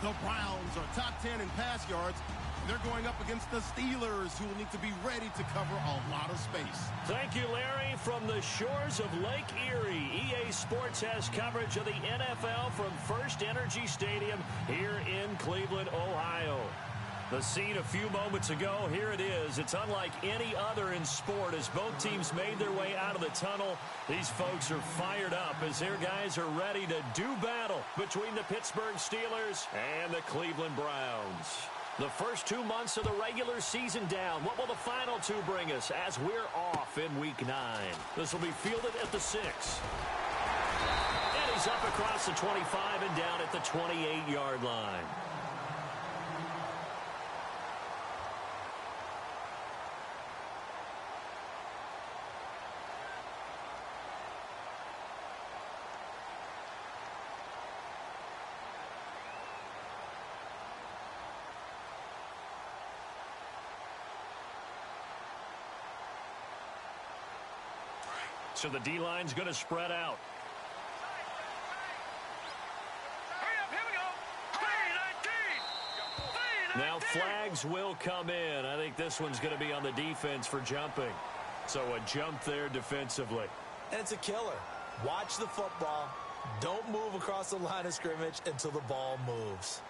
The Browns are top 10 in pass yards. They're going up against the Steelers, who will need to be ready to cover a lot of space. Thank you, Larry. From the shores of Lake Erie, EA Sports has coverage of the NFL from First Energy Stadium here in Cleveland, Ohio. The scene a few moments ago, here it is. It's unlike any other in sport as both teams made their way out of the tunnel. These folks are fired up as their guys are ready to do battle between the Pittsburgh Steelers and the Cleveland Browns. The first 2 months of the regular season down. What will the final two bring us as we're off in Week 9? This will be fielded at the 6. And he's up across the 25 and down at the 28-yard line. So the D-line's going to spread out. Now flags will come in. I think this one's going to be on the defense for jumping. So a jump there defensively. And it's a killer. Watch the football. Don't move across the line of scrimmage until the ball moves.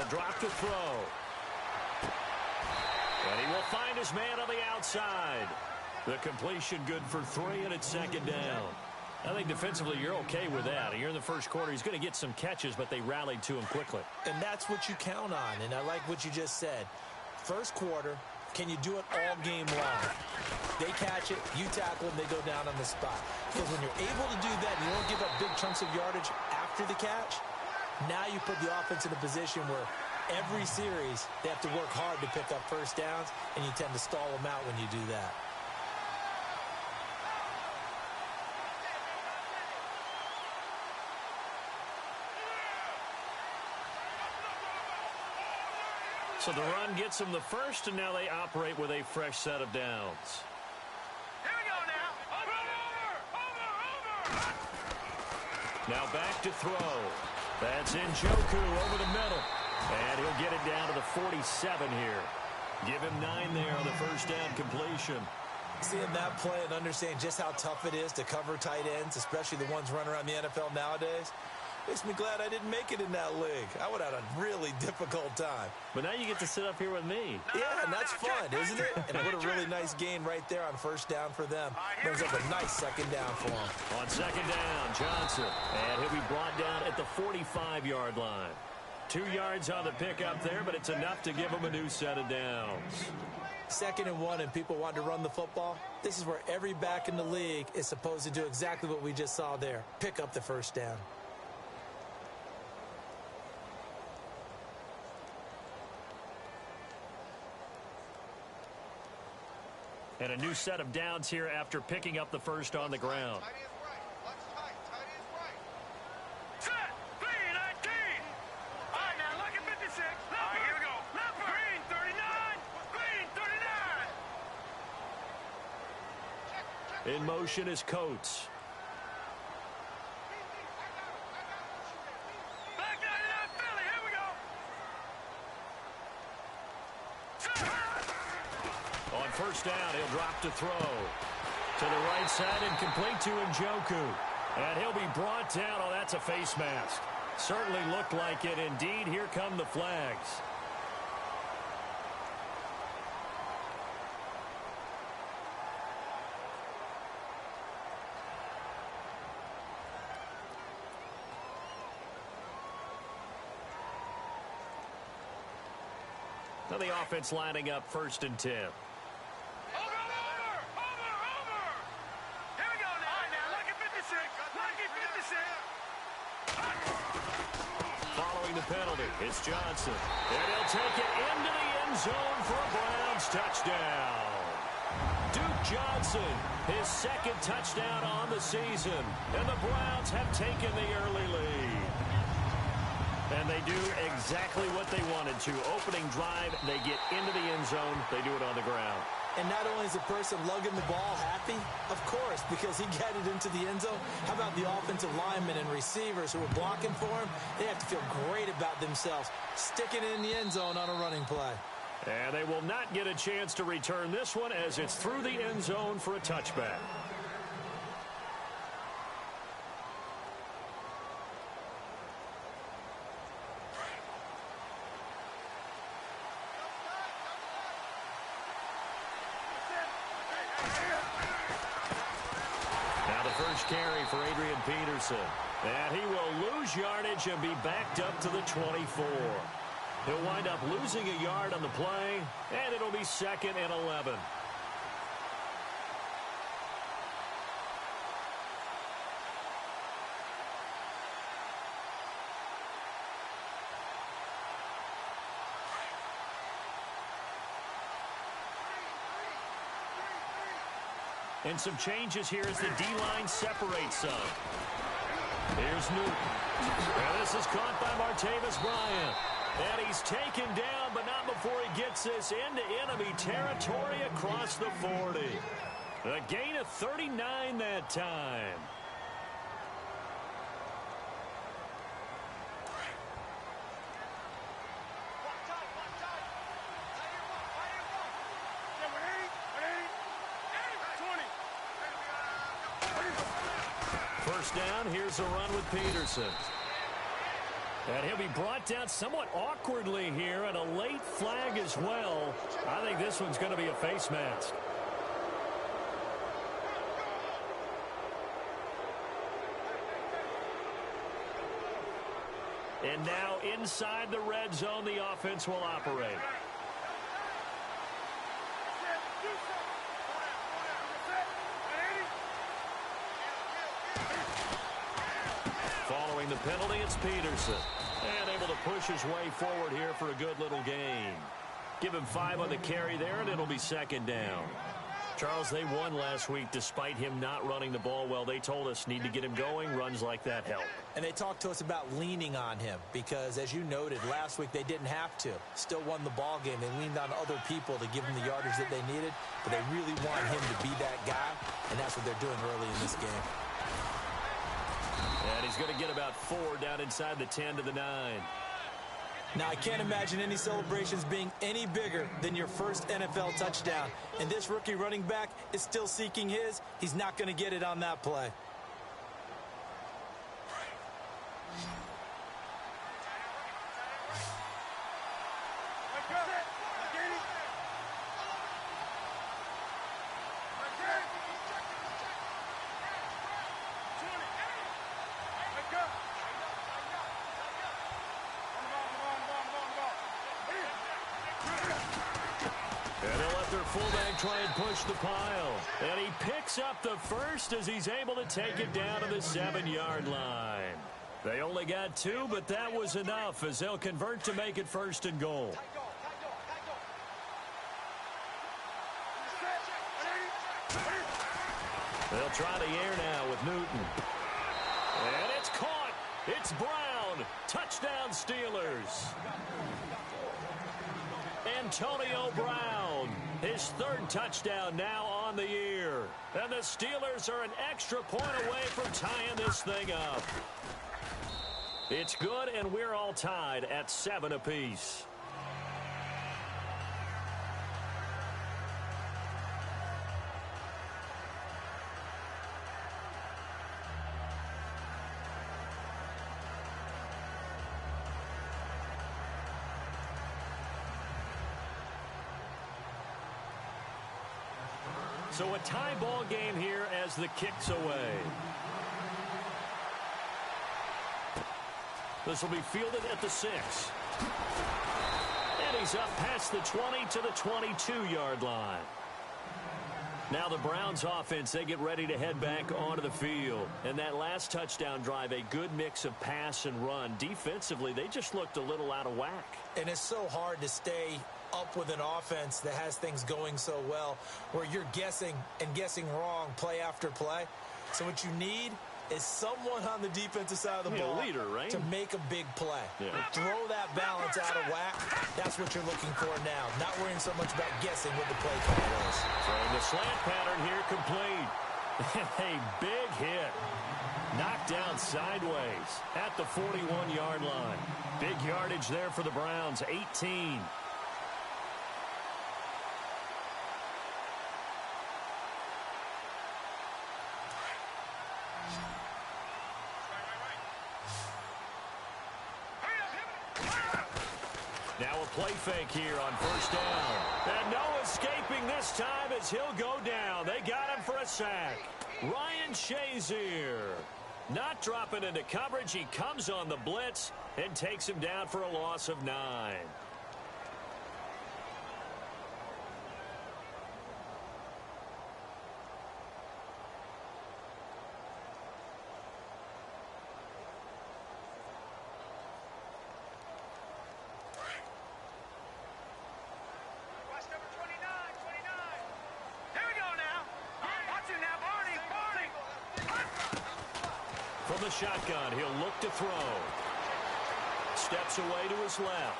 Drop to throw. And he will find his man on the outside. The completion good for 3, and it's second down. I think defensively you're okay with that. Here in the first quarter, he's going to get some catches, but they rallied to him quickly. And that's what you count on, and I like what you just said. First quarter, can you do it all game long? They catch it, you tackle them, they go down on the spot. Because when you're able to do that, you don't give up big chunks of yardage after the catch. Now you put the offense in a position where every series they have to work hard to pick up first downs, and you tend to stall them out when you do that. So the run gets them the first, and now they operate with a fresh set of downs. Here we go now. Over. Now back to throw. That's Njoku over the middle. And he'll get it down to the 47 here. Give him 9 there on the first down completion. Seeing that play and understanding just how tough it is to cover tight ends, especially the ones running around the NFL nowadays, makes me glad I didn't make it in that league. I would have had a really difficult time. But now you get to sit up here with me. Yeah, and that's fun, isn't it? And what a really nice gain right there on first down for them. Brings up a nice second down for them. On second down, Johnson. And he'll be brought down at the 45-yard line. 2 yards on the pickup there, but it's enough to give him a new set of downs. 2nd and 1, and people want to run the football. This is where every back in the league is supposed to do exactly what we just saw there. Pick up the first down. And a new set of downs here after picking up the first on the ground. In motion is Coates. On first down, he'll drop to throw. To the right side and complete to Njoku. And he'll be brought down. Oh, that's a face mask. Certainly looked like it. Indeed, here come the flags. Now the offense lining up 1st and 10. Following the penalty, it's Johnson. And he'll take it into the end zone for a Browns touchdown. Duke Johnson, his second touchdown on the season. And the Browns have taken the early lead. And they do exactly what they wanted to. Opening drive, they get into the end zone. They do it on the ground. And not only is the person lugging the ball happy, of course, because he got it into the end zone. How about the offensive linemen and receivers who are blocking for him? They have to feel great about themselves, sticking it in the end zone on a running play. And they will not get a chance to return this one as it's through the end zone for a touchback. Now the first carry for Adrian Peterson. And he will lose yardage and be backed up to the 24. He'll wind up losing a yard on the play, and it'll be 2nd and 11. And some changes here as the D-line separates some. Here's Newton. And this is caught by Martavis Bryant. And he's taken down, but not before he gets this into enemy territory across the 40. A gain of 39 that time. First down, here's a run with Peterson. And he'll be brought down somewhat awkwardly here, and a late flag as well. I think this one's going to be a face mask. And now inside the red zone, the offense will operate. Following the penalty, it's Peterson. And able to push his way forward here for a good little gain. Give him 5 on the carry there, and it'll be 2nd down. Charles, they won last week despite him not running the ball well. They told us need to get him going. Runs like that help. And they talked to us about leaning on him because, as you noted, last week they didn't have to. Still won the ball game. They leaned on other people to give them the yardage that they needed, but they really want him to be that guy, and that's what they're doing early in this game. And he's going to get about 4 down inside the 10 to the 9. Now, I can't imagine any celebrations being any bigger than your first NFL touchdown. And this rookie running back is still seeking his. He's not going to get it on that play. Fullback try and push the pile. And he picks up the first as he's able to take it down to the 7-yard line. They only got 2, but that was enough as they'll convert to make it 1st and goal. They'll try the air now with Newton. And it's caught. It's Brown. Touchdown Steelers. Antonio Brown, his 3rd touchdown now on the year. And the Steelers are an extra point away from tying this thing up. It's good, and we're all tied at 7 apiece. So a tie ball game here as the kick's away. This will be fielded at the 6. And he's up past the 20 to the 22-yard line. Now the Browns offense, they get ready to head back onto the field. And that last touchdown drive, a good mix of pass and run. Defensively, they just looked a little out of whack. And it's so hard to stay up with an offense that has things going so well where you're guessing and guessing wrong play after play. So what you need is someone on the defensive side of the ball leader, right? to make a big play. Yeah. Throw that balance out of whack. That's what you're looking for now. Not worrying so much about guessing what the play call is. Throwing the slant pattern here complete. A big hit. Knocked down sideways at the 41-yard line. Big yardage there for the Browns, 18. Now a play fake here on first down. And no escaping this time as he'll go down. They got him for a sack. Ryan Shazier not dropping into coverage. He comes on the blitz and takes him down for a loss of 9. From the shotgun, he'll look to throw. Steps away to his left.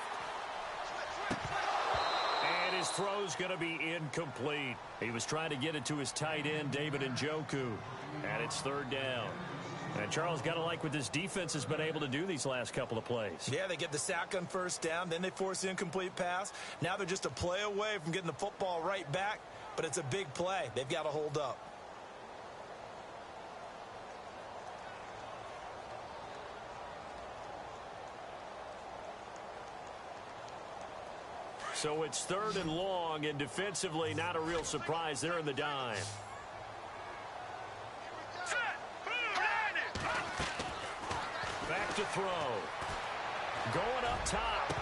And his throw's going to be incomplete. He was trying to get it to his tight end, David Njoku. And it's third down. And Charles, got to like what this defense has been able to do these last couple of plays. Yeah, they get the sack on first down. Then they force the incomplete pass. Now they're just a play away from getting the football right back. But it's a big play. They've got to hold up. So it's third and long, and defensively not a real surprise there in the dime. Back to throw. Going up top.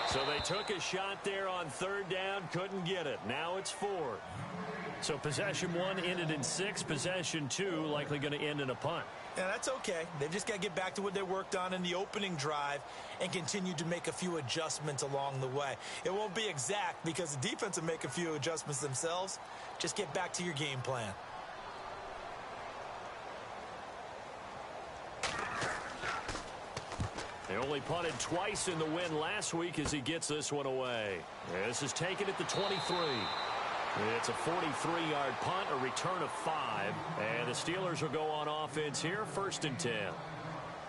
So they took a shot there on third down, couldn't get it. Now it's fourth. So possession 1 ended in 6. Possession 2 likely going to end in a punt. Yeah, that's okay. They've just got to get back to what they worked on in the opening drive and continue to make a few adjustments along the way. It won't be exact because the defense will make a few adjustments themselves. Just get back to your game plan. They only punted twice in the win last week as he gets this one away. This is taken at the 23. It's a 43-yard punt, a return of 5. And the Steelers will go on offense here, 1st and 10.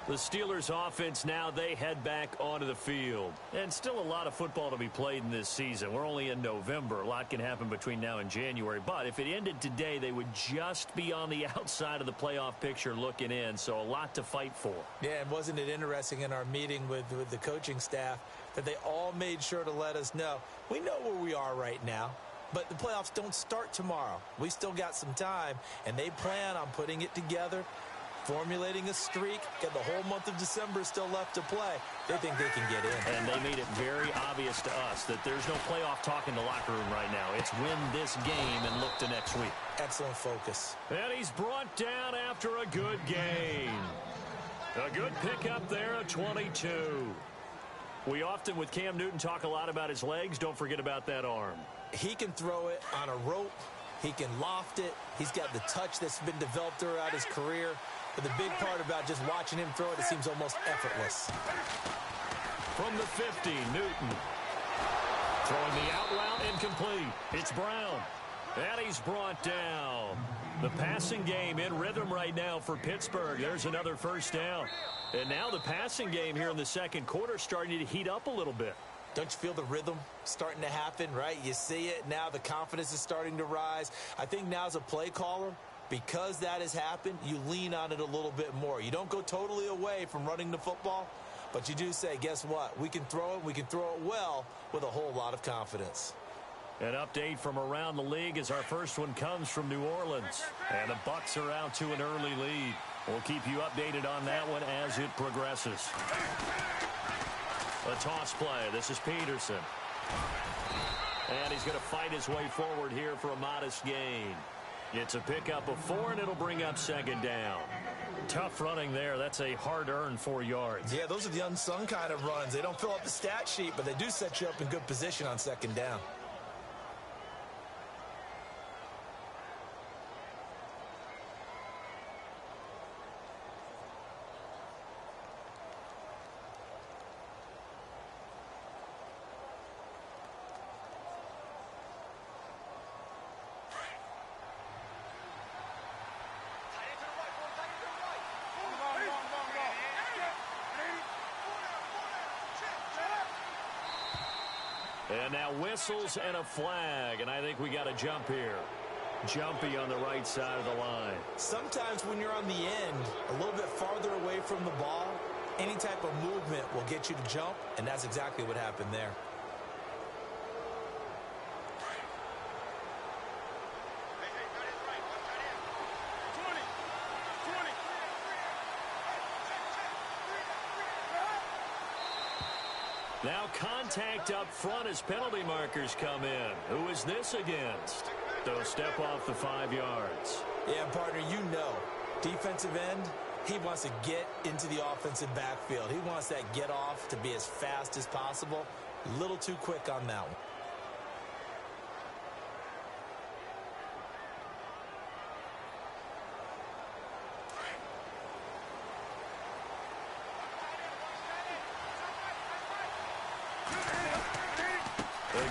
The Steelers offense now, they head back onto the field. And still a lot of football to be played in this season. We're only in November. A lot can happen between now and January. But if it ended today, they would just be on the outside of the playoff picture looking in. So a lot to fight for. Yeah, and wasn't it interesting in our meeting with the coaching staff that they all made sure to let us know, we know where we are right now. But the playoffs don't start tomorrow. We still got some time, and they plan on putting it together, formulating a streak, and the whole month of December is still left to play. They think they can get in. And they made it very obvious to us that there's no playoff talk in the locker room right now. It's win this game and look to next week. Excellent focus. And he's brought down after a good gain. A good pickup there, a 22. We often, with Cam Newton, talk a lot about his legs. Don't forget about that arm. He can throw it on a rope. He can loft it. He's got the touch that's been developed throughout his career. But the big part about just watching him throw it, it seems almost effortless. From the 50, Newton. Throwing the out route incomplete. It's Brown. And he's brought down. The passing game in rhythm right now for Pittsburgh. There's another first down. And now the passing game here in the second quarter starting to heat up a little bit. Don't you feel the rhythm starting to happen, right? You see it now. The confidence is starting to rise. I think now as a play caller, because that has happened, you lean on it a little bit more. You don't go totally away from running the football, but you do say, guess what? We can throw it. We can throw it well with a whole lot of confidence. An update from around the league as our first one comes from New Orleans. And the Bucs are out to an early lead. We'll keep you updated on that one as it progresses. A toss play. This is Peterson. And he's going to fight his way forward here for a modest gain. It's a pickup of 4, and it'll bring up second down. Tough running there. That's a hard-earned 4 yards. Yeah, those are the unsung kind of runs. They don't fill up the stat sheet, but they do set you up in good position on second down. And now whistles and a flag, and I think we got a jump here. Jumpy on the right side of the line. Sometimes when you're on the end, a little bit farther away from the ball, any type of movement will get you to jump, and that's exactly what happened there. Now contact up front as penalty markers come in. Who is this against? They'll step off the 5 yards. Yeah, partner, you know, defensive end, he wants to get into the offensive backfield. He wants that get off to be as fast as possible. A little too quick on that one.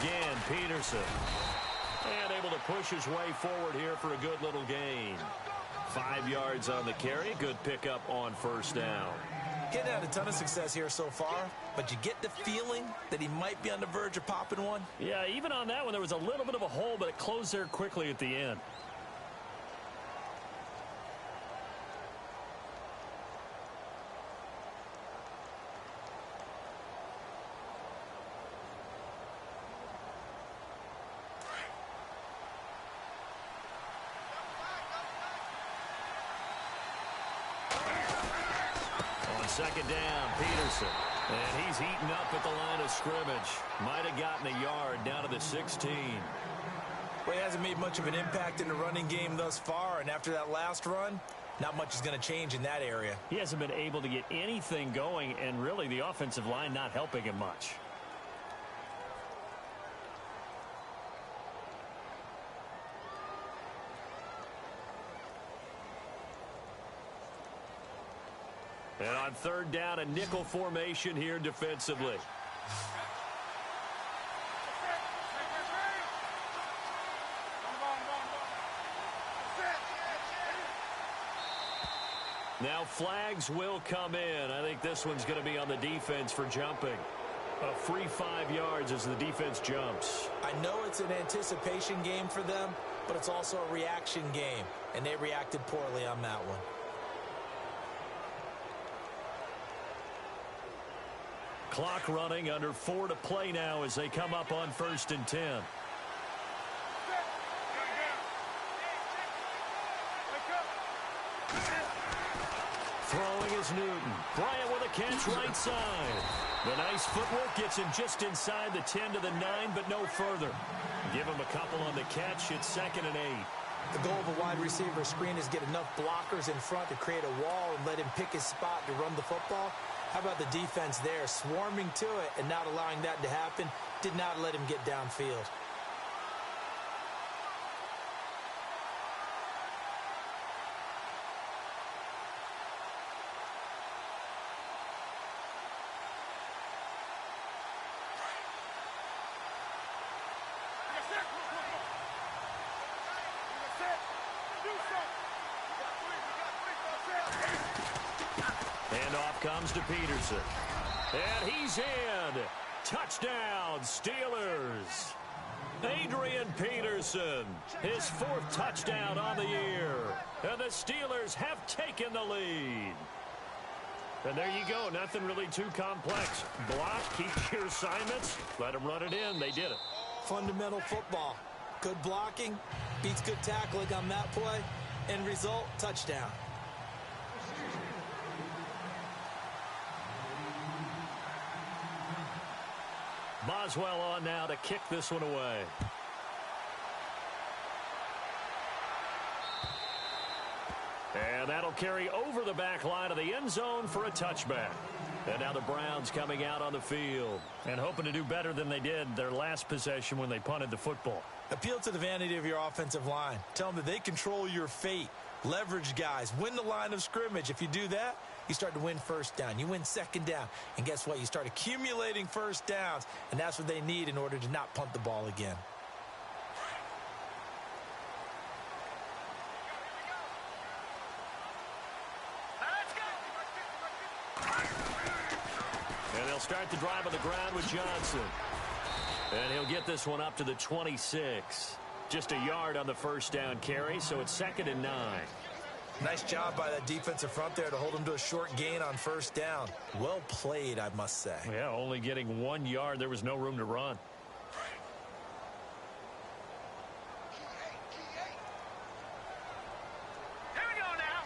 Again, Peterson. And able to push his way forward here for a good little gain. 5 yards on the carry. Good pickup on first down. Getting had a ton of success here so far, but you get the feeling that he might be on the verge of popping one. Yeah, even on that one, there was a little bit of a hole, but it closed there quickly at the end. Second down, Peterson. And he's heating up at the line of scrimmage. Might have gotten a yard down to the 16. Well, he hasn't made much of an impact in the running game thus far, and after that last run, not much is going to change in that area. He hasn't been able to get anything going, and really the offensive line not helping him much. And on third down, a nickel formation here defensively. Now flags will come in. I think this one's going to be on the defense for jumping. A free 5 yards as the defense jumps. I know it's an anticipation game for them, but it's also a reaction game, and they reacted poorly on that one. Clock running, under 4 to play now as they come up on 1st and 10. Throwing is Newton. Bryant with a catch right side. The nice footwork gets him just inside the 10 to the 9, but no further. Give him a couple on the catch. It's 2nd and 8. The goal of a wide receiver screen is get enough blockers in front to create a wall and let him pick his spot to run the football. How about the defense there, swarming to it and not allowing that to happen? Did not let him get downfield. Handoff comes to Peterson. And he's in. Touchdown, Steelers. Adrian Peterson, his 4th touchdown on the year. And the Steelers have taken the lead. And there you go. Nothing really too complex. Block, keep your assignments, let them run it in. They did it. Fundamental football. Good blocking, beats good tackling on that play. End result, touchdown. Boswell on now to kick this one away. And that'll carry over the back line of the end zone for a touchback. And now the Browns coming out on the field and hoping to do better than they did their last possession when they punted the football. Appeal to the vanity of your offensive line. Tell them that they control your fate. Leverage guys. Win the line of scrimmage. If you do that, you start to win first down. You win second down. And guess what? You start accumulating first downs. And that's what they need in order to not punt the ball again. And they'll start the drive on the ground with Johnson. And he'll get this one up to the 26. Just a yard on the first down carry, so it's 2nd and 9. Nice job by that defensive front there to hold him to a short gain on first down. Well played, I must say. Yeah, only getting 1 yard. There was no room to run. Here we go now.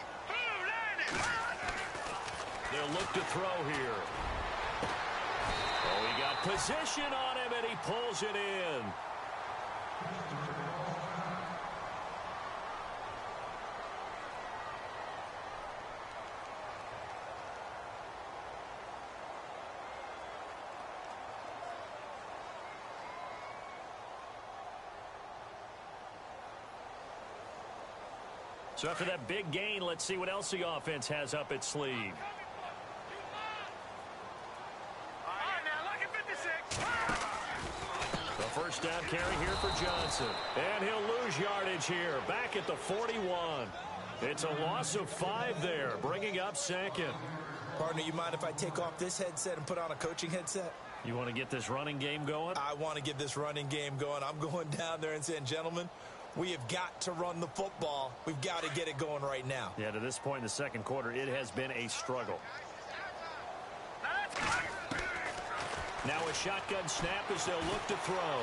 They'll look to throw here. Oh, he got position on him, and he pulls it in. So after that big gain, let's see what else the offense has up its sleeve. All right, now look at 56. The first down carry here for Johnson. And he'll lose yardage here, back at the 41. It's a loss of 5 there, bringing up 2nd. Partner, you mind if I take off this headset and put on a coaching headset? You want to get this running game going? I want to get this running game going. I'm going down there and saying, gentlemen, we have got to run the football. We've got to get it going right now. Yeah, to this point in the second quarter, it has been a struggle. Now a shotgun snap as they'll look to throw.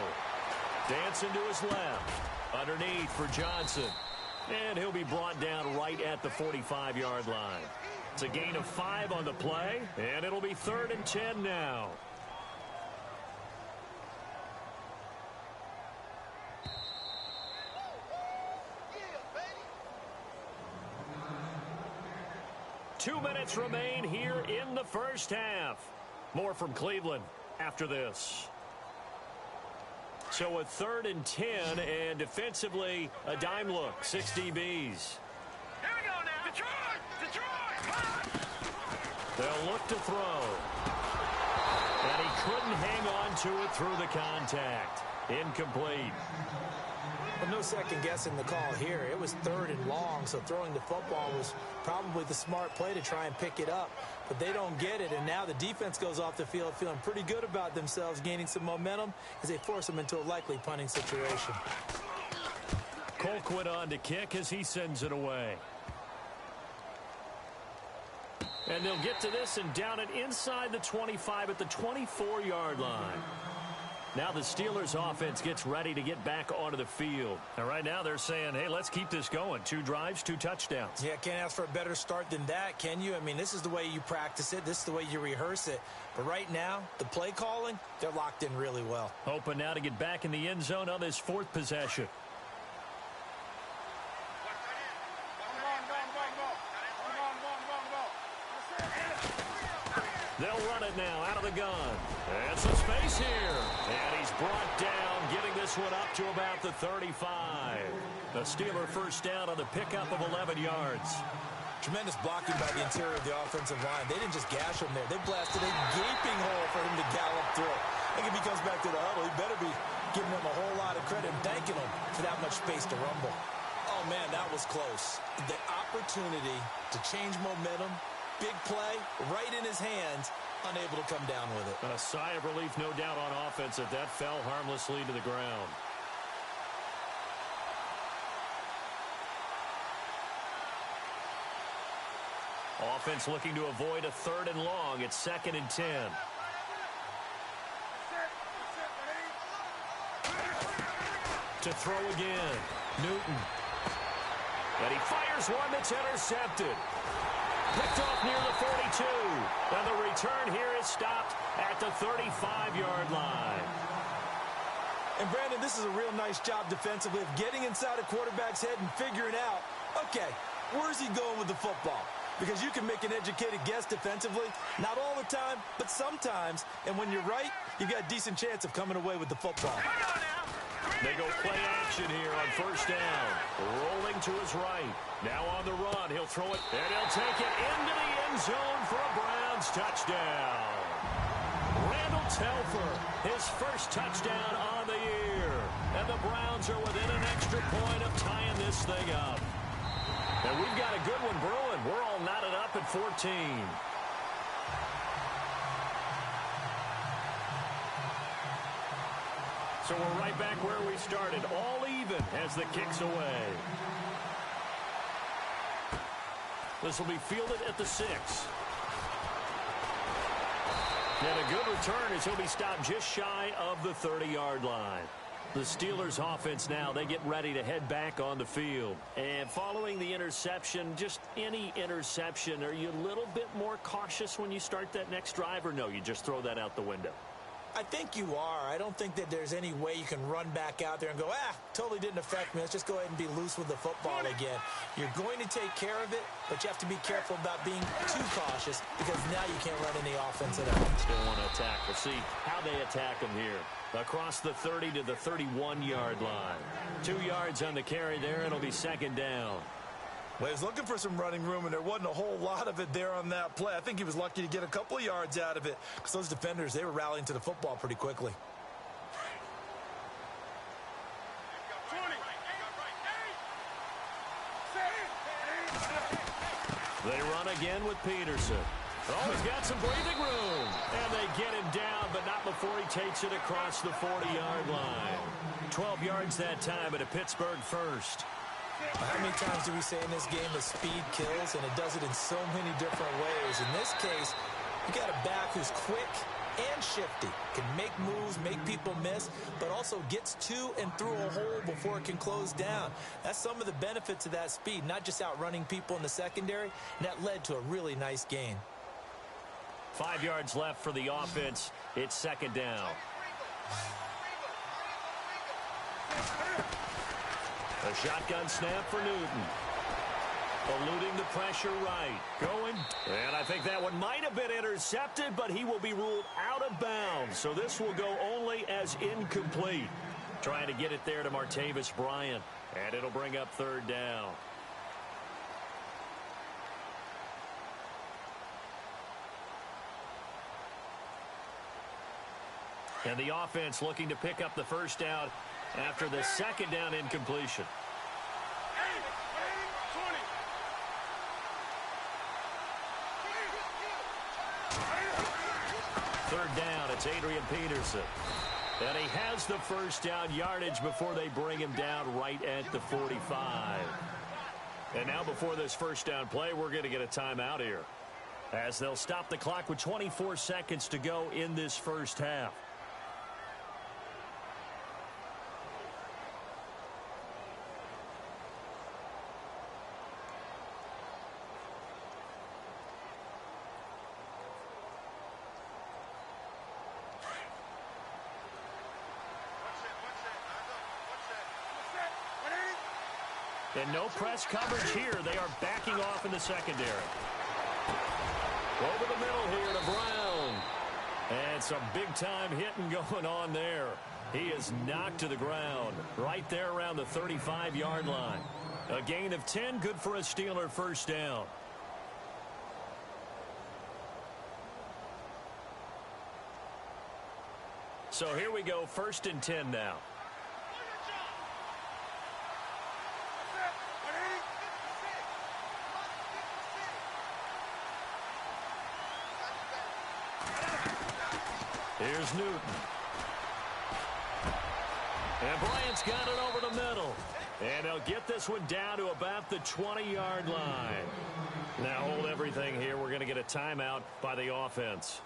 Dancing to his left. Underneath for Johnson. And he'll be brought down right at the 45-yard line. It's a gain of 5 on the play, and it'll be 3rd and 10 now. Two minutes remain here in the first half. More from Cleveland after this. So a 3rd and 10, and defensively a dime look. 6 DBs. Here we go now. Detroit! Detroit! They'll look to throw. And he couldn't hang on to it through the contact. Incomplete. But no second guessing the call here. It was 3rd and long, so throwing the football was probably the smart play to try and pick it up. But they don't get it, and now the defense goes off the field feeling pretty good about themselves, gaining some momentum as they force them into a likely punting situation. Colquitt on to kick as he sends it away. And they'll get to this and down it inside the 25 at the 24-yard line. Now the Steelers offense gets ready to get back onto the field. And right now they're saying, hey, let's keep this going. 2 drives, 2 touchdowns. Yeah, can't ask for a better start than that, can you? I mean, this is the way you practice it. This is the way you rehearse it. But right now, the play calling, they're locked in really well. Hoping now to get back in the end zone on this 4th possession. They'll run it now out of the gun. And some space here. And he's brought down, getting this one up to about the 35. The Steeler first down on the pickup of 11 yards. Tremendous blocking by the interior of the offensive line. They didn't just gash him there. They blasted a gaping hole for him to gallop through. I think if he comes back to the huddle, he better be giving him a whole lot of credit and thanking him for that much space to rumble. Oh, man, that was close. The opportunity to change momentum, big play, right in his hands, unable to come down with it. A sigh of relief, no doubt, on offense that fell harmlessly to the ground. Offense looking to avoid a 3rd and long. It's 2nd and 10. To throw again. Newton. And he fires one that's intercepted. Picked off near the 42. And the return here is stopped at the 35-yard line. And, Brandon, this is a real nice job defensively of getting inside a quarterback's head and figuring out, okay, Where's he going with the football? Because you can make an educated guess defensively. Not all the time, but sometimes. And when you're right, you got a decent chance of coming away with the football. They go play action here on first down. Rolling to his right. Now on the run. He'll throw it, and he'll take it into the end zone for a Browns touchdown. Randall Telfer, his first touchdown on the year. And the Browns are within an extra point of tying this thing up. And we've got a good one brewing. We're all knotted up at 14. So we're right back where we started, all even as the kick's away. This will be fielded at the 6. And a good return as he'll be stopped just shy of the 30-yard line. The Steelers offense now, they get ready to head back on the field. And following the interception, just any interception, are you a little bit more cautious when you start that next drive, or no, you just throw that out the window? I think you are. I don't think that there's any way you can run back out there and go, totally didn't affect me. Let's just go ahead and be loose with the football again. You're going to take care of it, but you have to be careful about being too cautious because now you can't run any offense at all. Still want to attack. We'll see how they attack them here. Across the 30 to the 31-yard line. 2 yards on the carry there. It'll be second down. Well, he was looking for some running room, and there wasn't a whole lot of it there on that play. I think he was lucky to get a couple of yards out of it because those defenders, they were rallying to the football pretty quickly. They run again with Peterson. Oh, he's got some breathing room. And they get him down, but not before he takes it across the 40-yard line. 12 yards that time at a Pittsburgh first. How many times do we say in this game that speed kills, and it does it in so many different ways? In this case, you got a back who's quick and shifty, can make moves, make people miss, but also gets to and through a hole before it can close down. That's some of the benefits of that speed, not just outrunning people in the secondary, and that led to a really nice gain. 5 yards left for the offense. It's second down. A shotgun snap for Newton. Eluding the pressure right. Going. And I think that one might have been intercepted, but he will be ruled out of bounds. So this will go only as incomplete. Trying to get it there to Martavis Bryant. And it'll bring up third down. And the offense looking to pick up the first down after the second down incompletion. Third down, it's Adrian Peterson. And he has the first down yardage before they bring him down right at the 45. And now before this first down play, we're going to get a timeout here, as they'll stop the clock with 24 seconds to go in this first half. And no press coverage here. They are backing off in the secondary. Over the middle here to Brown. And some big-time hitting going on there. He is knocked to the ground right there around the 35-yard line. A gain of 10, good for a Steeler first down. So here we go, 1st and 10 now. Here's Newton. And Bryant's got it over the middle. And he'll get this one down to about the 20-yard line. Now hold everything here. We're going to get a timeout by the offense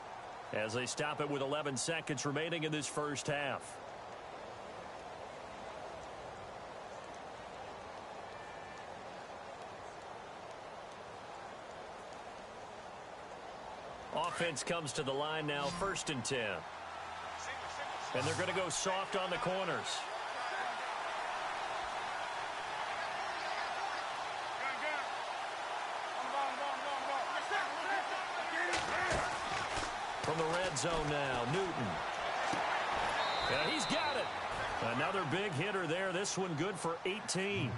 as they stop it with 11 seconds remaining in this first half. Offense comes to the line now, 1st and 10. And they're going to go soft on the corners. From the red zone now, Newton. And he's got it. Another big hitter there. This one good for 18.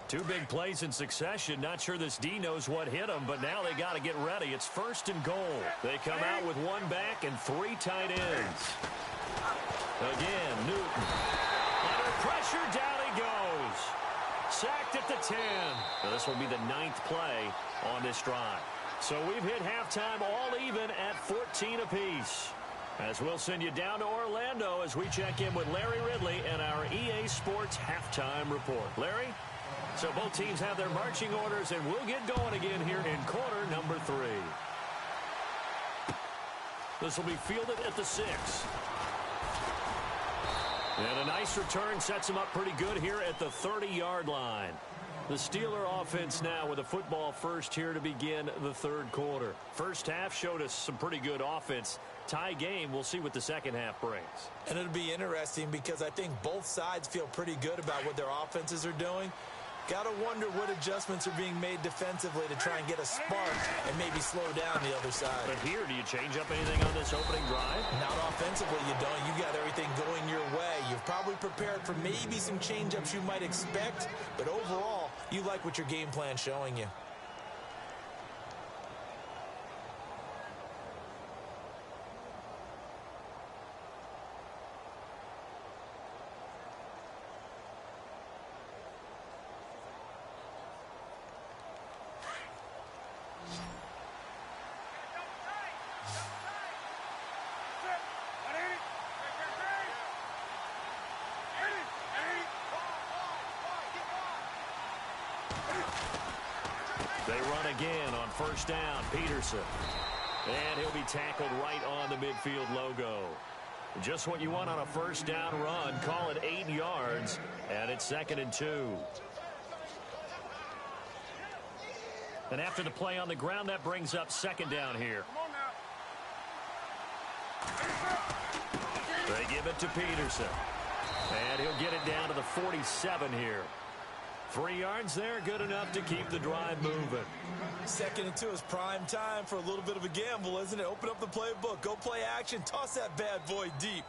Two big plays in succession. Not sure this D knows what hit him, but now they got to get ready. It's 1st and goal. They come out with one back and 3 tight ends. Again, Newton. Under pressure, down he goes. Sacked at the 10. Now, this will be the 9th play on this drive. So we've hit halftime all even at 14 apiece. As we'll send you down to Orlando as we check in with Larry Ridley and our EA Sports halftime report. Larry? So both teams have their marching orders, and we'll get going again here in quarter number 3. This will be fielded at the 6. And a nice return sets him up pretty good here at the 30-yard line. The Steeler offense now with a football first here to begin the 3rd quarter. First half showed us some pretty good offense. Tie game, we'll see what the second half brings. And it'll be interesting because I think both sides feel pretty good about what their offenses are doing. Got to wonder what adjustments are being made defensively to try and get a spark and maybe slow down the other side. But here, do you change up anything on this opening drive? Not offensively, you don't. You got everything going your way. You've probably prepared for maybe some change-ups you might expect, but overall, you like what your game plan's showing you. They run again on 1st down. Peterson. And he'll be tackled right on the midfield logo. Just what you want on a 1st down run. Call it 8 yards. And it's 2nd and 2. And after the play on the ground, that brings up 2nd down here. They give it to Peterson. And he'll get it down to the 47 here. 3 yards there, good enough to keep the drive moving. 2nd and 2 is prime time for a little bit of a gamble, isn't it? Open up the playbook, go play action, toss that bad boy deep.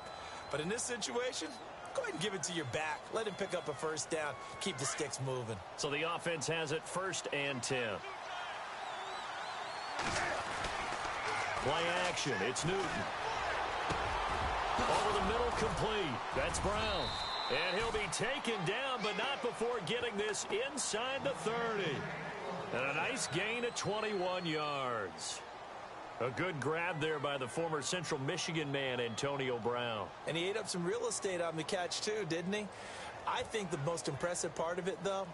But in this situation, go ahead and give it to your back. Let him pick up a 1st down, keep the sticks moving. So the offense has it 1st and 10. Play action, it's Newton. Over the middle, complete. That's Brown. And he'll be taken down, but not before getting this inside the 30. And a nice gain of 21 yards. A good grab there by the former Central Michigan man, Antonio Brown. And he ate up some real estate on the catch, too, didn't he? I think the most impressive part of it, though,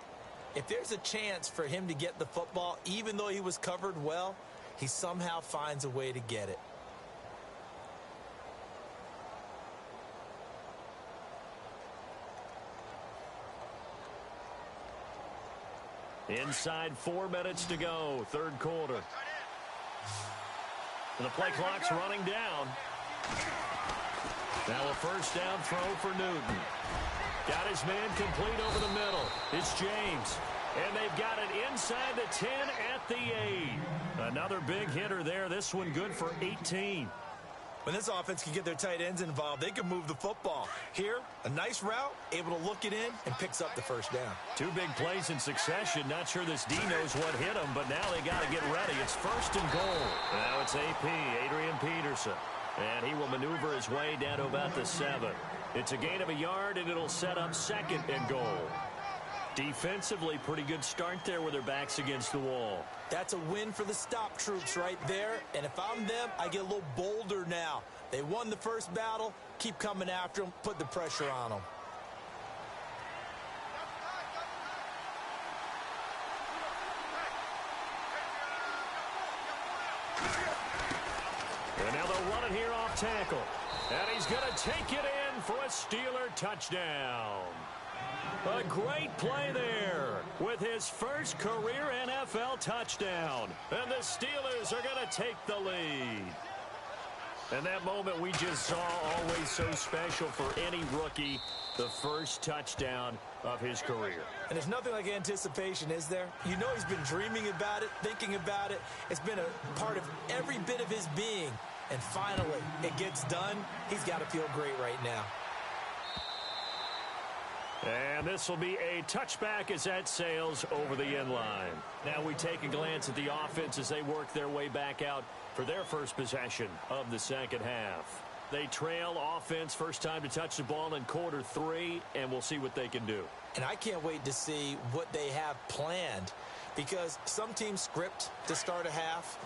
if there's a chance for him to get the football, even though he was covered well, he somehow finds a way to get it. Inside 4 minutes to go, 3rd quarter. And the play clock's running down. Now a 1st down throw for Newton. Got his man complete over the middle. It's James. And they've got it inside the 10 at the 8. Another big hitter there. This one good for 18. When this offense can get their tight ends involved, they can move the football. Here, a nice route, able to look it in, and picks up the 1st down. 2 big plays in succession. Not sure this D knows what hit him, but now they got to get ready. It's 1st and goal. Now it's AP, Adrian Peterson. And he will maneuver his way down to about the 7. It's a gain of a yard, and it'll set up 2nd and goal. Defensively, pretty good start there with their backs against the wall. That's a win for the stop troops right there. And if I'm them, I get a little bolder now. They won the first battle. Keep coming after them. Put the pressure on them. And now they'll run it here off tackle. And he's going to take it in for a Steeler touchdown. A great play there with his first career NFL touchdown. And the Steelers are going to take the lead. And that moment we just saw, always so special for any rookie, the first touchdown of his career. And there's nothing like anticipation, is there? You know he's been dreaming about it, thinking about it. It's been a part of every bit of his being. And finally, it gets done. He's got to feel great right now. And this will be a touchback as that sails over the end line. Now we take a glance at the offense as they work their way back out for their first possession of the second half. They trail offense, first time to touch the ball in quarter 3, and we'll see what they can do. And I can't wait to see what they have planned, because some teams script to start a half.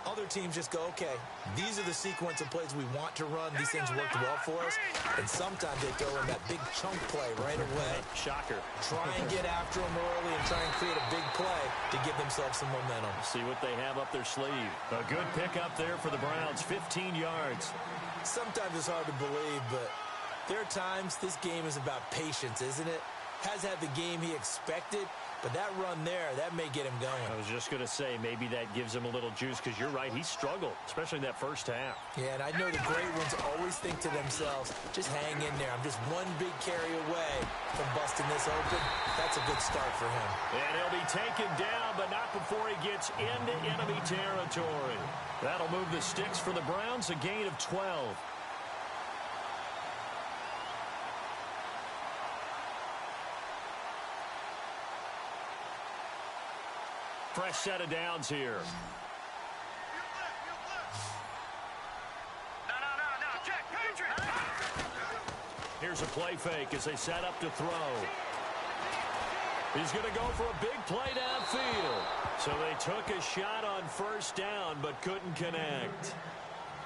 Other teams just go, okay, these are the sequence of plays we want to run. These things worked well for us. And sometimes they throw in that big chunk play right away. Shocker. Try and get after them early and try and create a big play to give themselves some momentum. See what they have up their sleeve. A good pickup there for the Browns, 15 yards. Sometimes it's hard to believe, but there are times this game is about patience, isn't it? Has had the game he expected, but that run there, that may get him going. I was just going to say, maybe that gives him a little juice, because you're right, he struggled, especially in that first half. Yeah, and I know the great ones always think to themselves, just hang in there. I'm just one big carry away from busting this open. That's a good start for him. And he'll be taken down, but not before he gets into enemy territory. That'll move the sticks for the Browns, a gain of 12. Fresh set of downs here. No, check, Patriot. Here's a play fake as they set up to throw. He's going to go for a big play downfield. So they took a shot on first down, but couldn't connect.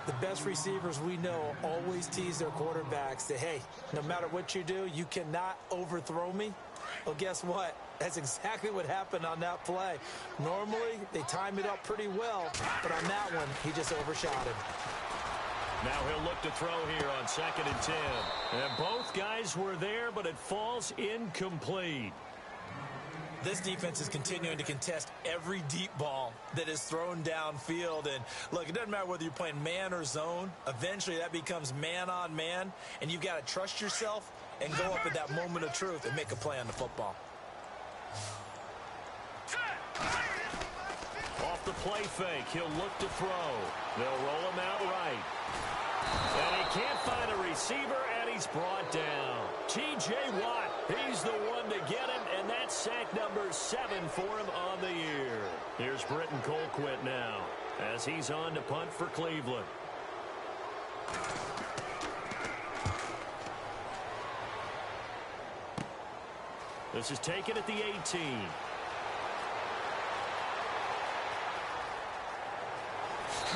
The best receivers we know always tease their quarterbacks that, hey, no matter what you do, you cannot overthrow me. Well, guess what? That's exactly what happened on that play. Normally, they time it up pretty well, but on that one, he just overshot him. Now he'll look to throw here on 2nd and 10. And both guys were there, but it falls incomplete. This defense is continuing to contest every deep ball that is thrown downfield. And, look, it doesn't matter whether you're playing man or zone. Eventually, that becomes man-on-man, and you've got to trust yourself and go up at that moment of truth and make a play on the football. Off the play fake, he'll look to throw. They'll roll him out right. And he can't find a receiver, and he's brought down. T.J. Watt, he's the one to get him, and that's sack number 7 for him on the year. Here's Britton Colquitt now as he's on to punt for Cleveland. This is taken at the 18.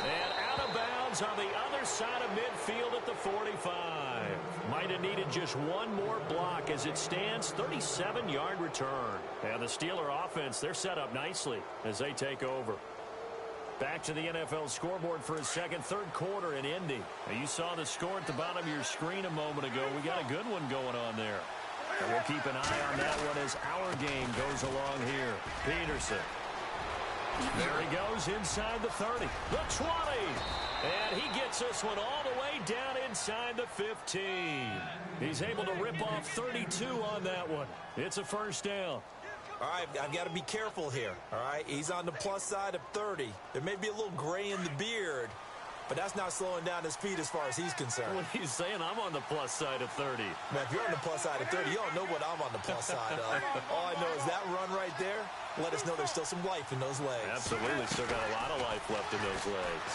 And out of bounds on the other side of midfield at the 45. Might have needed just one more block. As it stands, 37-yard return. And the Steeler offense, they're set up nicely as they take over. Back to the NFL scoreboard for his third quarter in Indy. Now, you saw the score at the bottom of your screen a moment ago. We got a good one going on there. And we'll keep an eye on that one as our game goes along here. Peterson. There he goes inside the 30. The 20. And he gets this one all the way down inside the 15. He's able to rip off 32 on that one. It's a first down. All right, I've got to be careful here, all right? He's on the plus side of 30. There may be a little gray in the beard, but that's not slowing down his feet as far as he's concerned. What he's saying, I'm on the plus side of 30. Man, if you're on the plus side of 30, you don't know what I'm on the plus side of. All I know is that run right there, let us know there's still some life in those legs. Absolutely, still got a lot of life left in those legs.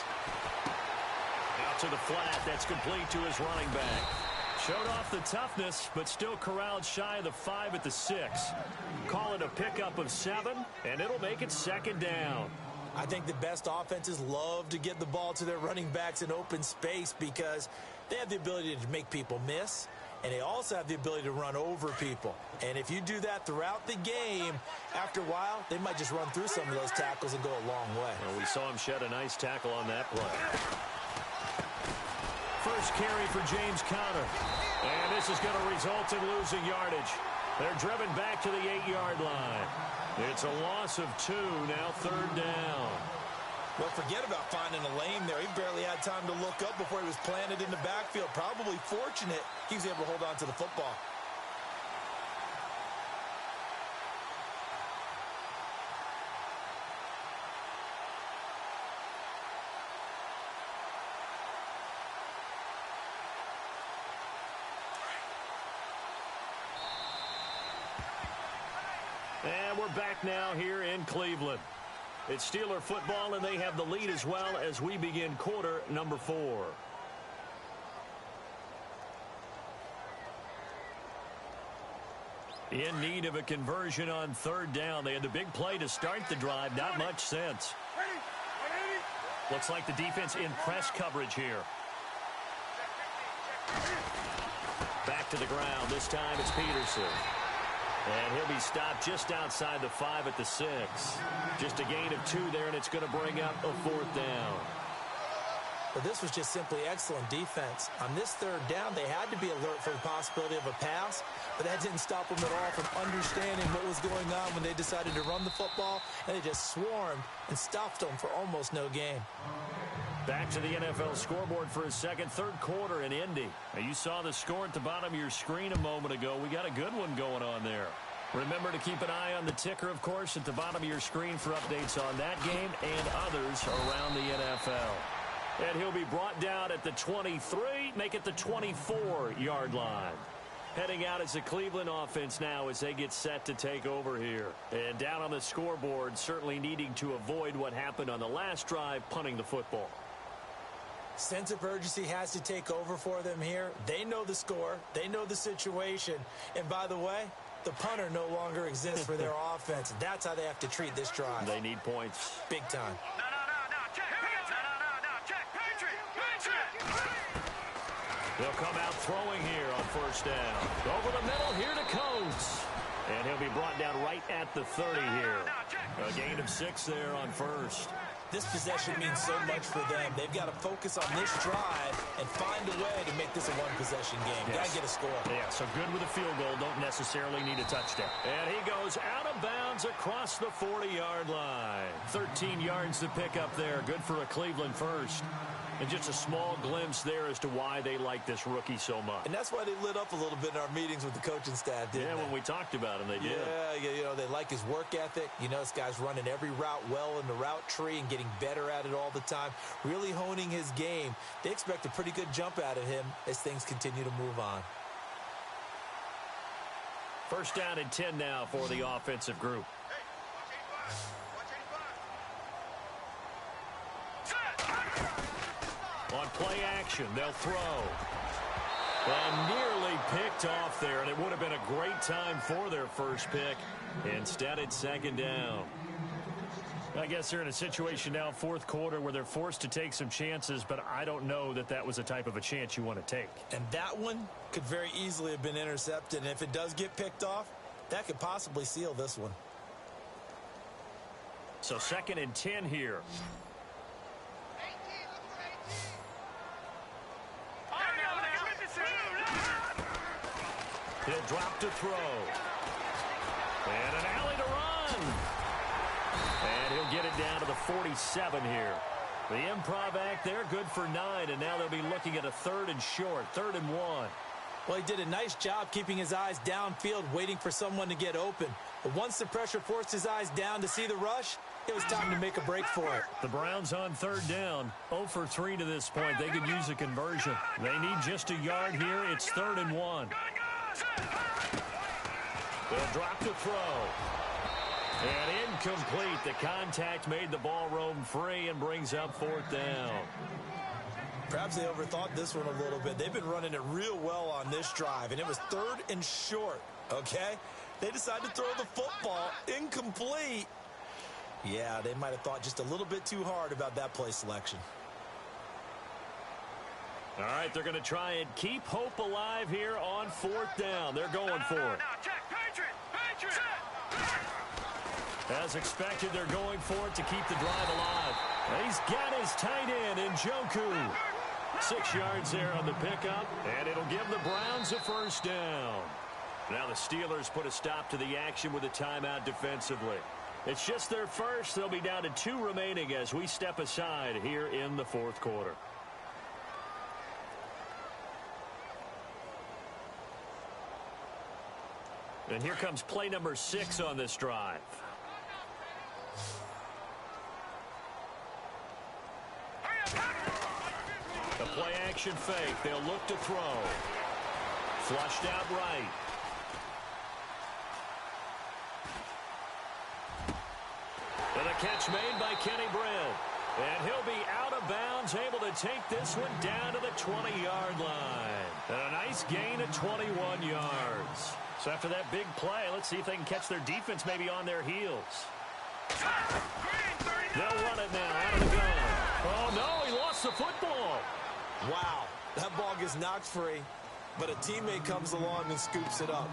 Out to the flat, that's complete to his running back. Showed off the toughness, but still corralled shy of the 5 at the 6. Call it a pickup of 7, and it'll make it second down. I think the best offenses love to get the ball to their running backs in open space because they have the ability to make people miss, and they also have the ability to run over people. And if you do that throughout the game, after a while, they might just run through some of those tackles and go a long way. Well, we saw him shed a nice tackle on that play. first carry for James Conner. And this is going to result in losing yardage. They're driven back to the 8-yard line. It's a loss of 2, now third down. Well, forget about finding a lane there. He barely had time to look up before he was planted in the backfield. Probably fortunate he was able to hold on to the football. And we're back now here in Cleveland. It's Steeler football, and they have the lead as well as we begin quarter number 4. In need of a conversion on third down. They had the big play to start the drive. Not much sense. Looks like the defense in press coverage here. Back to the ground. This time it's Peterson. And he'll be stopped just outside the 5 at the 6. Just a gain of 2 there, and it's going to bring up a 4th down. Well, this was just simply excellent defense. On this third down, they had to be alert for the possibility of a pass, but that didn't stop them at all from understanding what was going on when they decided to run the football, and they just swarmed and stopped them for almost no gain. Back to the NFL scoreboard for a second. Third quarter in Indy. Now, you saw the score at the bottom of your screen a moment ago. We got a good one going on there. Remember to keep an eye on the ticker, of course, at the bottom of your screen for updates on that game and others around the NFL. And he'll be brought down at the 23, make it the 24-yard line. Heading out as the Cleveland offense now as they get set to take over here. And down on the scoreboard, certainly needing to avoid what happened on the last drive, punting the football. Sense of urgency has to take over for them here. They know the score. They know the situation. And by the way, the punter no longer exists for their offense. That's how they have to treat this drive. They need points. Big time. They'll come out throwing here on first down. Over the middle, here to Coates. And he'll be brought down right at the 30 here. A gain of 6 there on first. This possession means so much for them. They've got to focus on this drive and find a way to make this a one-possession game. Yes. Got to get a score. Yeah, so good with a field goal. Don't necessarily need a touchdown. And he goes out of bounds across the 40-yard line. 13 yards to pick up there. Good for a Cleveland first. And just a small glimpse there as to why they like this rookie so much. And that's why they lit up a little bit in our meetings with the coaching staff, didn't they? When we talked about him, they did. Yeah, you know, they like his work ethic. You know, this guy's running every route well in the route tree and getting better at it all the time, really honing his game. They expect a pretty good jump out of him as things continue to move on. First down and 10 now for the offensive group. On play action, they'll throw. And nearly picked off there, and it would have been a great time for their first pick. Instead, it's second down. I guess they're in a situation now, fourth quarter, where they're forced to take some chances, but I don't know that that was the type of a chance you want to take. And that one could very easily have been intercepted, and if it does get picked off, that could possibly seal this one. So second and 10 here. He'll drop to throw. And an alley to run. And he'll get it down to the 47 here. The improv act there, good for 9, and now they'll be looking at a third and short, 3rd and 1. Well, he did a nice job keeping his eyes downfield, waiting for someone to get open. But once the pressure forced his eyes down to see the rush, it was time to make a break for it. The Browns on third down, 0 for 3 to this point. They could use a conversion. They need just a yard here. It's 3rd and 1. They'll drop to throw. And incomplete. The contact made the ball roam free and brings up 4th down. Perhaps they overthought this one a little bit. They've been running it real well on this drive, and it was 3rd and short, okay? They decided to throw the football incomplete. Yeah, they might have thought just a little bit too hard about that play selection. All right, they're going to try and keep hope alive here on 4th down. They're going for it. As expected, they're going for it to keep the drive alive. And he's got his tight end in Njoku. 6 yards there on the pickup, and it'll give the Browns a first down. Now the Steelers put a stop to the action with a timeout defensively. It's just their first. They'll be down to 2 remaining as we step aside here in the fourth quarter. And here comes play number 6 on this drive. A play-action fake. They'll look to throw. Flushed out right. And a catch made by Kenny Britt. And he'll be out of bounds, able to take this one down to the 20-yard line. And a nice gain of 21 yards. So after that big play, let's see if they can catch their defense maybe on their heels. They'll run it now out of the gun. Oh, no, he lost the football. Wow, that ball gets knocked free, but a teammate comes along and scoops it up.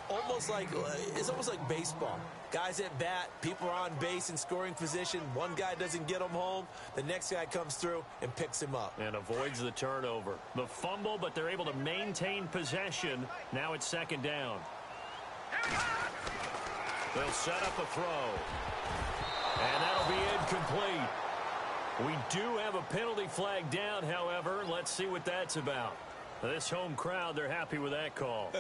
It's almost like baseball. Guys at bat, people are on base in scoring position. One guy doesn't get him home. The next guy comes through and picks him up. And avoids the turnover. The fumble, but they're able to maintain possession. Now it's second down. They'll set up a throw. And that'll be incomplete. We do have a penalty flag down, however. Let's see what that's about. This home crowd, they're happy with that call.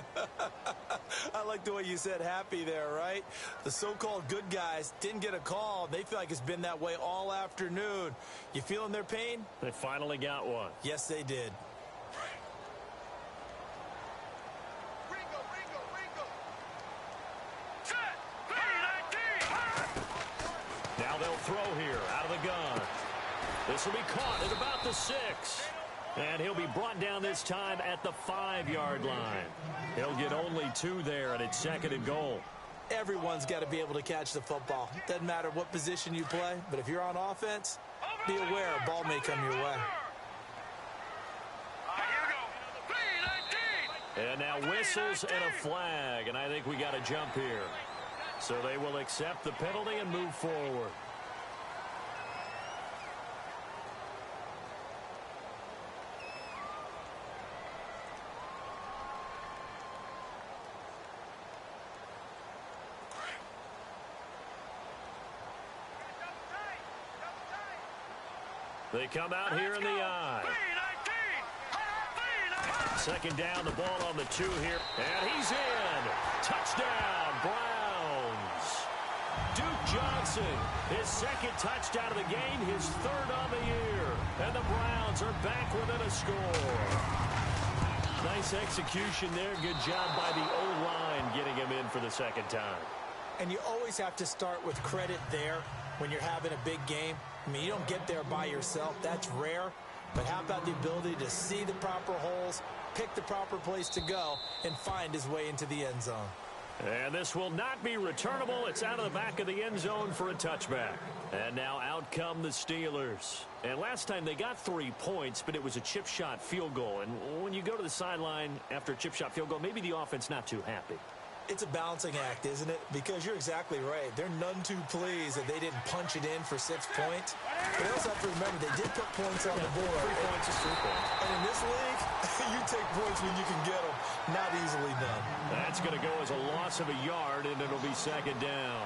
I like the way you said happy there, right? The so-called good guys didn't get a call. They feel like it's been that way all afternoon. You feeling their pain? They finally got one. Yes, they did. Now they'll throw here out of the gun. This will be caught at about the 6. And he'll be brought down this time at the 5-yard line. He'll get only 2 there, and it's second and goal. Everyone's got to be able to catch the football. Doesn't matter what position you play, but if you're on offense, be aware a ball may come your way. And now whistles and a flag, and I think we got a jump here. So they will accept the penalty and move forward. They come out here in the eye. Second down, the ball on the 2 here. And he's in. Touchdown, Browns. Duke Johnson, his second touchdown of the game, his 3rd on the year. And the Browns are back within a score. Nice execution there. Good job by the O-line getting him in for the second time. And you always have to start with credit there when you're having a big game. I mean, you don't get there by yourself. That's rare. But how about the ability to see the proper holes, pick the proper place to go, and find his way into the end zone? And this will not be returnable. It's out of the back of the end zone for a touchback. And now out come the Steelers. And last time they got 3 points, but it was a chip shot field goal. And when you go to the sideline after a chip shot field goal, maybe the offense not too happy. It's a balancing act, isn't it? Because you're exactly right. They're none too pleased that they didn't punch it in for 6 points. But also have to remember, they did put points on the board. 3 points is 3 points. And in this league, you take points when you can get them. Not easily done. That's going to go as a loss of a yard, and it'll be second down.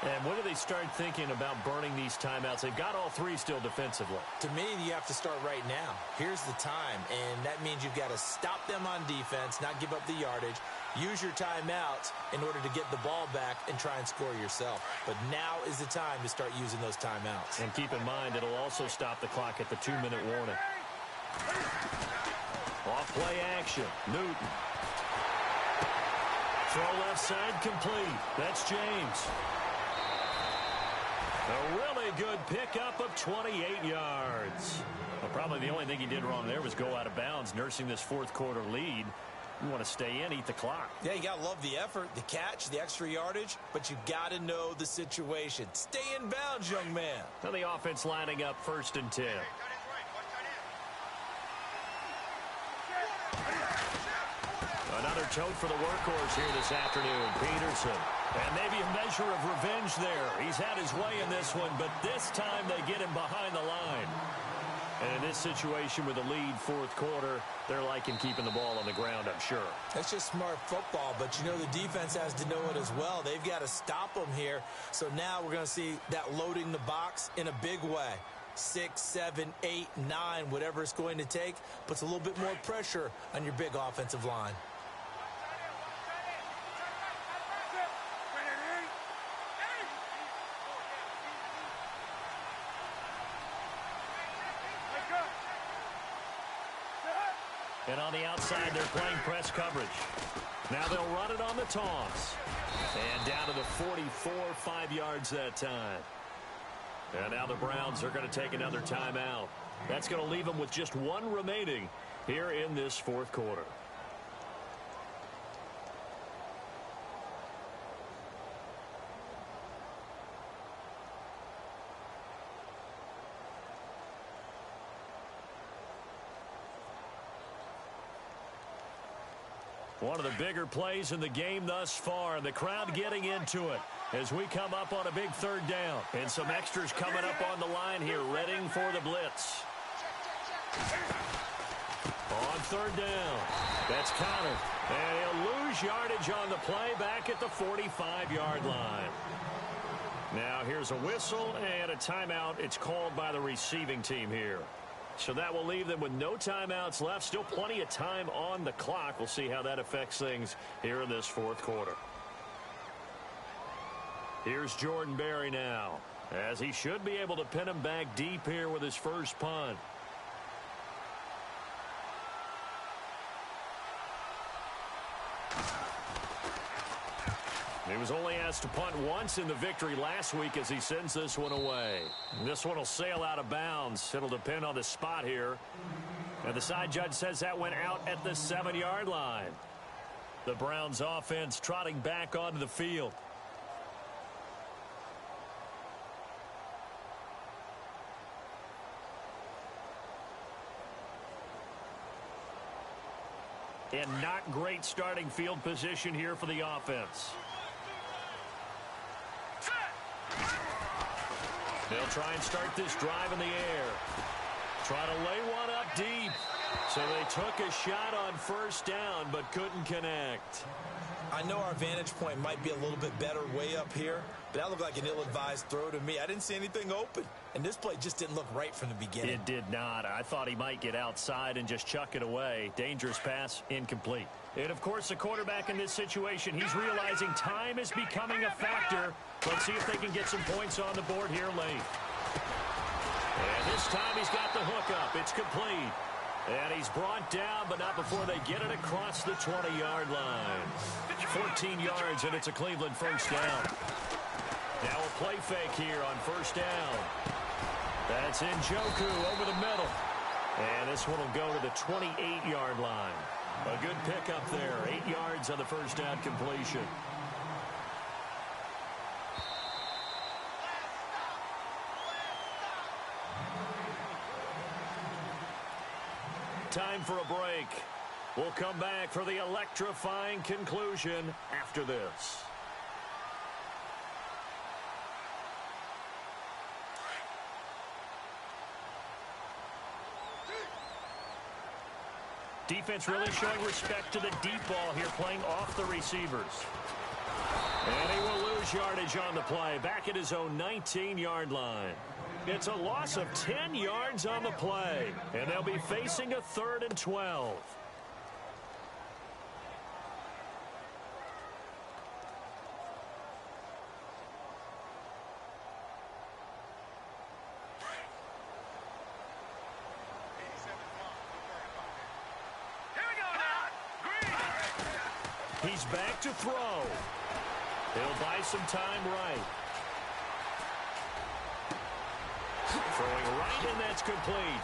And when do they start thinking about burning these timeouts? They've got all 3 still defensively. To me, you have to start right now. Here's the time, and that means you've got to stop them on defense, not give up the yardage. Use your timeouts in order to get the ball back and try and score yourself. But now is the time to start using those timeouts. And keep in mind, it'll also stop the clock at the 2-minute warning. Off play action. Newton. Throw left side complete. That's James. A really good pickup of 28 yards. Well, probably the only thing he did wrong there was go out of bounds, nursing this fourth quarter lead. You want to stay in, eat the clock. Yeah, you got to love the effort, the catch, the extra yardage, but you got to know the situation. Stay in bounds, young man. Now the offense lining up 1st and 10. Another tote for the workhorse here this afternoon, Peterson. And maybe a measure of revenge there. He's had his way in this one, but this time they get him behind the line. And in this situation with the lead fourth quarter, they're liking keeping the ball on the ground, I'm sure. That's just smart football, but you know the defense has to know it as well. They've got to stop them here. So now we're going to see that loading the box in a big way. 6, 7, 8, 9, whatever it's going to take, puts a little bit more pressure on your big offensive line. And on the outside, they're playing press coverage. Now they'll run it on the toss. And down to the 44, 5 yards that time. And now the Browns are going to take another timeout. That's going to leave them with just one remaining here in this fourth quarter. One of the bigger plays in the game thus far, and the crowd getting into it as we come up on a big third down. And some extras coming up on the line here, readying for the blitz. On third down, that's Connor. And he'll lose yardage on the play back at the 45-yard line. Now here's a whistle and a timeout. It's called by the receiving team here. So that will leave them with no timeouts left. Still plenty of time on the clock. We'll see how that affects things here in this fourth quarter. Here's Jordan Berry now, as he should be able to pin him back deep here with his first punt. He was only asked to punt once in the victory last week as he sends this one away. This one will sail out of bounds. It'll depend on the spot here. And the side judge says that went out at the 7-yard line. The Browns offense trotting back onto the field. And not great starting field position here for the offense. They'll try and start this drive in the air. Try to lay one up deep. So they took a shot on first down, but couldn't connect. I know our vantage point might be a little bit better way up here, but that looked like an ill-advised throw to me. I didn't see anything open, and this play just didn't look right from the beginning. It did not. I thought he might get outside and just chuck it away. Dangerous pass, incomplete. And, of course, the quarterback in this situation, he's realizing time is becoming a factor. Let's see if they can get some points on the board here late. And this time he's got the hook up. It's complete. And he's brought down, but not before they get it across the 20-yard line. 14 yards, and it's a Cleveland first down. Now a play fake here on first down. That's Njoku over the middle. And this one will go to the 28-yard line. A good pickup there. 8 yards on the first down completion. Time for a break. We'll come back for the electrifying conclusion after this. Defense really showing respect to the deep ball here, playing off the receivers. And he will lose yardage on the play, back at his own 19-yard line. It's a loss of 10 yards on the play, and they'll be facing a 3rd and 12. He's back to throw. He'll buy some time right. Throwing right, and that's complete.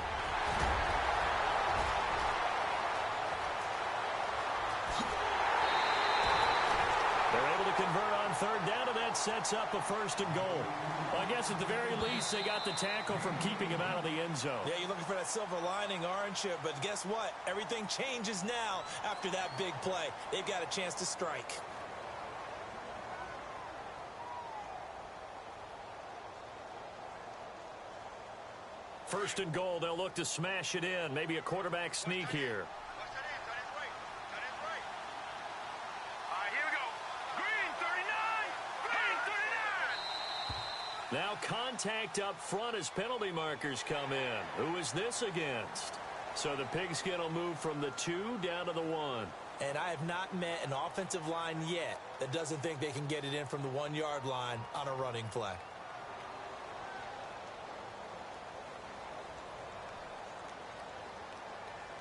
They're able to convert on third down, and that sets up a 1st and goal. Well, I guess at the very least, they got the tackle from keeping him out of the end zone. Yeah, you're looking for that silver lining, aren't you? But guess what? Everything changes now after that big play. They've got a chance to strike. First and goal, they'll look to smash it in. Maybe a quarterback sneak here. Now contact up front as penalty markers come in. Who is this against? So the pigskin will move from the 2 down to the 1. And I have not met an offensive line yet that doesn't think they can get it in from the 1-yard line on a running play.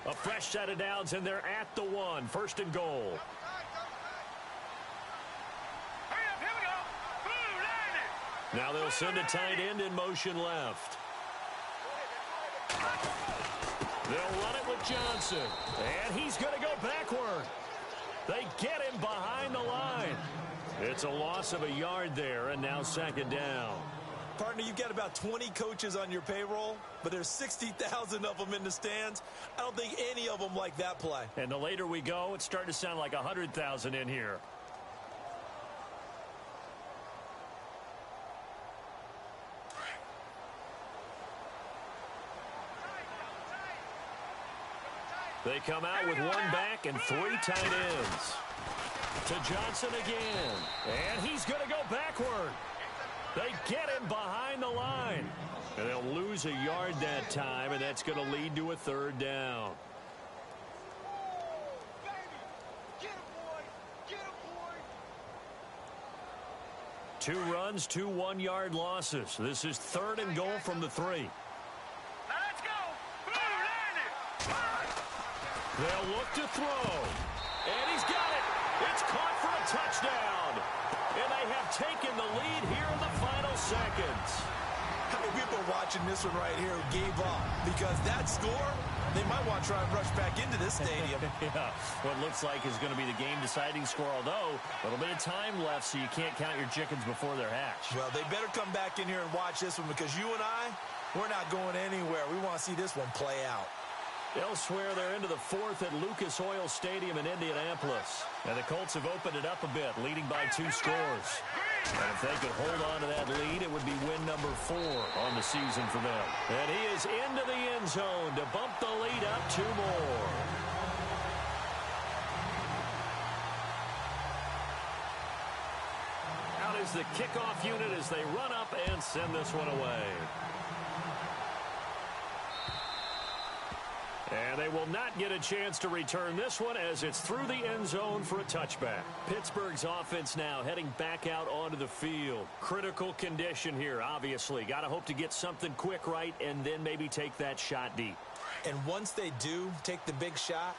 A fresh set of downs, and they're at the 1. First and goal. Now they'll send a tight end in motion left. They'll run it with Johnson. And he's going to go backward. They get him behind the line. It's a loss of a yard there, and now second down. Partner, you've got about 20 coaches on your payroll, but there's 60,000 of them in the stands. I don't think any of them like that play. And the later we go, it's starting to sound like 100,000 in here. They come out with 1 back and 3 tight ends. To Johnson again. And he's going to go backward. They get him behind the line. And they'll lose a yard that time, and that's going to lead to a third down. Two runs, 2 1-yard losses. This is third and goal from the 3. They'll look to throw. And he's got it. It's caught for a touchdown. And they have taken the lead here in the final seconds. How many people are watching this one right here who gave up? Because that score, they might want to try and rush back into this stadium. Yeah, what looks like is going to be the game-deciding score, although a little bit of time left, so you can't count your chickens before they're hatched. Well, they better come back in here and watch this one, because you and I, we're not going anywhere. We want to see this one play out. Elsewhere, they're into the 4th at Lucas Oil Stadium in Indianapolis. And the Colts have opened it up a bit, leading by 2 scores. And if they could hold on to that lead, it would be win number 4 on the season for them. And he is into the end zone to bump the lead up 2 more. Out is the kickoff unit as they run up and send this one away. And they will not get a chance to return this one as it's through the end zone for a touchback. Pittsburgh's offense now heading back out onto the field. Critical condition here, obviously. Got to hope to get something quick right and then maybe take that shot deep. And once they do take the big shot,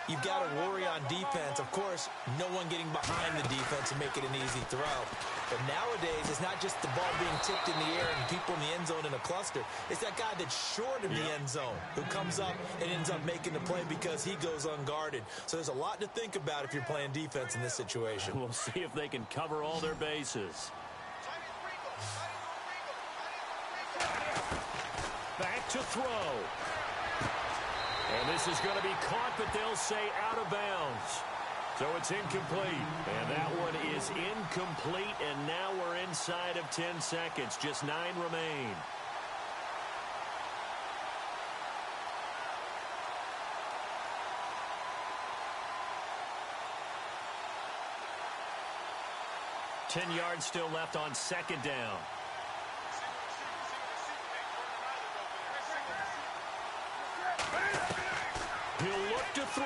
you've got to worry on defense. Of course, no one getting behind the defense and make it an easy throw. But nowadays, it's not just the ball being tipped in the air and people in the end zone in a cluster. It's that guy that's short of the end zone who comes up and ends up making the play because he goes unguarded. So there's a lot to think about if you're playing defense in this situation. We'll see if they can cover all their bases. Back to throw. And this is going to be caught, but they'll say out of bounds. So it's incomplete. And that one is incomplete, and now we're inside of 10 seconds. Just 9 remain. Ten yards still left on second down. He'll look to throw.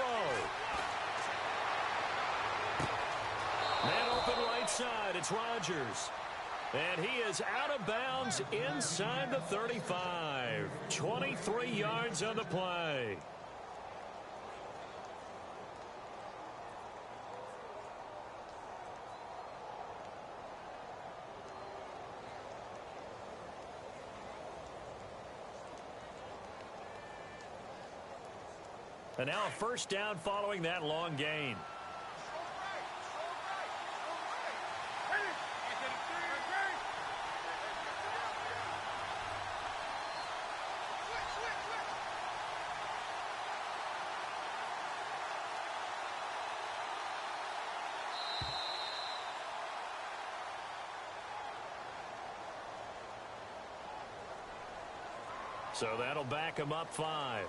Man open right side. It's Rodgers. And he is out of bounds inside the 35. 23 yards on the play. And now a first down following that long gain. So that'll back them up 5.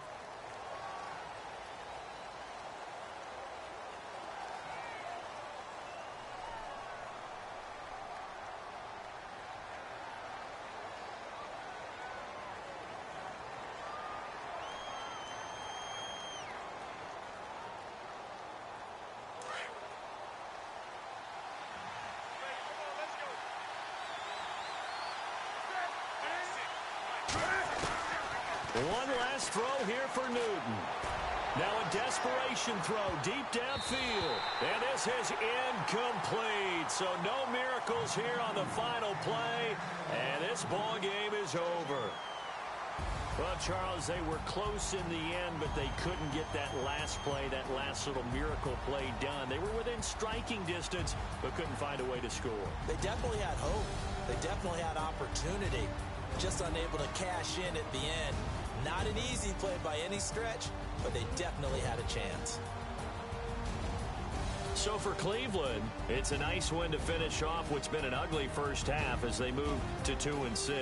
One last throw here for Newton. Now a desperation throw deep downfield. And this is incomplete. So no miracles here on the final play. And this ball game is over. Well, Charles, they were close in the end, but they couldn't get that last play, that last little miracle play done. They were within striking distance, but couldn't find a way to score. They definitely had hope. They definitely had opportunity. Just unable to cash in at the end. Not an easy play by any stretch, but they definitely had a chance. So for Cleveland, it's a nice win to finish off what's been an ugly first half as they move to 2-6.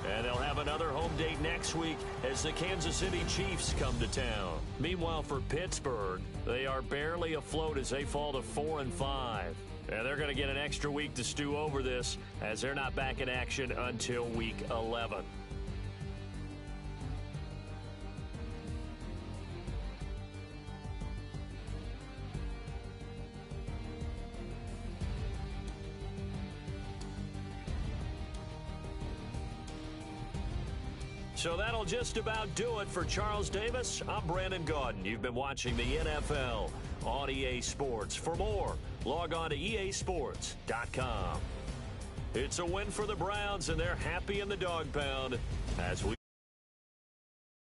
And they'll have another home date next week as the Kansas City Chiefs come to town. Meanwhile, for Pittsburgh, they are barely afloat as they fall to 4-5. And they're going to get an extra week to stew over this as they're not back in action until week 11. So that'll just about do it for Charles Davis. I'm Brandon Gaudin. You've been watching the NFL on EA Sports. For more, log on to easports.com. It's a win for the Browns, and they're happy in the dog pound as we